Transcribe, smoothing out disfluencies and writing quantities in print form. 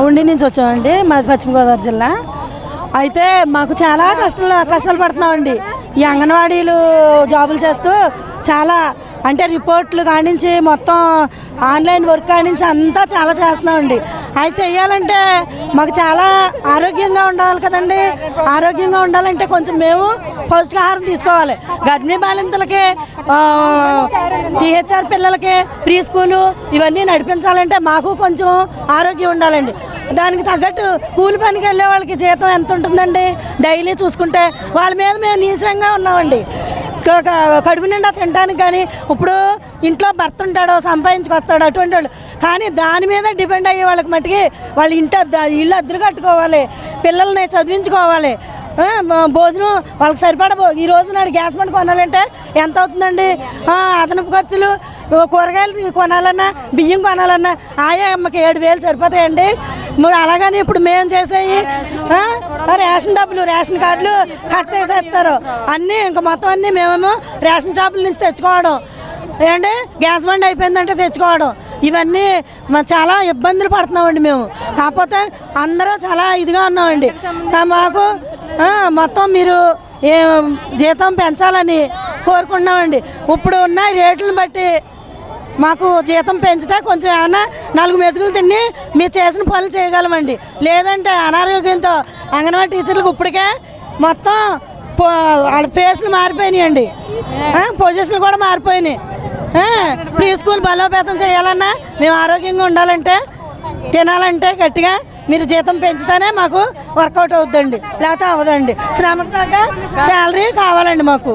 ఉండి నుంచి వచ్చామండి. మాది పశ్చిమ గోదావరి జిల్లా. అయితే మాకు చాలా కష్టాలు పడుతున్నామండి. ఈ అంగన్వాడీలు జాబులు చేస్తూ చాలా అంటే రిపోర్ట్లు కానించి మొత్తం ఆన్లైన్ వర్క్ కానించి అంతా చాలా చేస్తున్నామండి. అవి చేయాలంటే మాకు చాలా ఆరోగ్యంగా ఉండాలి కదండి. ఆరోగ్యంగా ఉండాలంటే కొంచెం మేము పౌష్టికాహారం తీసుకోవాలి. గర్భిణీ బాలింతలకి, టీహెచ్ఆర్ పిల్లలకి, ప్రీ స్కూలు ఇవన్నీ నడిపించాలంటే మాకు కొంచెం ఆరోగ్యం ఉండాలండి. దానికి తగ్గట్టు కూలి పనికి వెళ్ళే వాళ్ళకి జీతం ఎంత ఉంటుందండి? డైలీ చూసుకుంటే వాళ్ళ మీద మేము నీచంగా ఉన్నామండి. కడుపు నిండా తినడానికి కానీ, ఇప్పుడు ఇంట్లో భర్త ఉంటాడో సంపాదించుకొస్తాడు అటువంటి వాళ్ళు, కానీ దాని మీద డిపెండ్ అయ్యే వాళ్ళకి మట్టుకి వాళ్ళు ఇల్లు అద్దెలు కట్టుకోవాలి, పిల్లల్ని చదివించుకోవాలి, భోజనం వాళ్ళకి సరిపడ. ఈ రోజు నాడు గ్యాస్ బండ్ కొనాలంటే ఎంత అవుతుందండి? అదనపు ఖర్చులు, కూరగాయలు కొనాలన్నా, బియ్యం కొనాలన్నా ఆయా అమ్మకి 7,000 సరిపోతాయండి. అలాగని ఇప్పుడు మేము చేసేవి రేషన్ డబ్బులు, రేషన్ కార్డులు కట్ చేసేస్తారు అన్నీ. ఇంకా మొత్తం అన్నీ మేమేమో రేషన్ షాపుల నుంచి తెచ్చుకోవడం ఏంటి, గ్యాస్ బండ్ అయిపోయిందంటే తెచ్చుకోవడం, ఇవన్నీ చాలా ఇబ్బందులు పడుతున్నామండి మేము. కాకపోతే అందరూ చాలా ఇదిగా ఉన్నామండి. మాకు మొత్తం మీరు జీతం పెంచాలని కోరుకున్నామండి. ఇప్పుడు ఉన్న రేట్లను బట్టి మాకు జీతం పెంచితే కొంచెం ఏమన్నా 4 మెతుకులు తిని మీరు చేసిన పనులు చేయగలమండి. లేదంటే అనారోగ్యంతో అంగన్వాడీ టీచర్లకు ఇప్పటికే మొత్తం వాళ్ళ ఫేస్లు మారిపోయినాయండి, పొజిషన్లు కూడా మారిపోయినాయి. ప్రీ స్కూల్ బలోపేతం చేయాలన్నా, మేము ఆరోగ్యంగా ఉండాలంటే, తినాలంటే గట్టిగా మీరు జీతం పెంచితేనే మాకు వర్కౌట్ అవుతుందండి, లేకపోతే అవ్వదండి. శ్రమకు తగ్గ శాలరీ కావాలండి మాకు.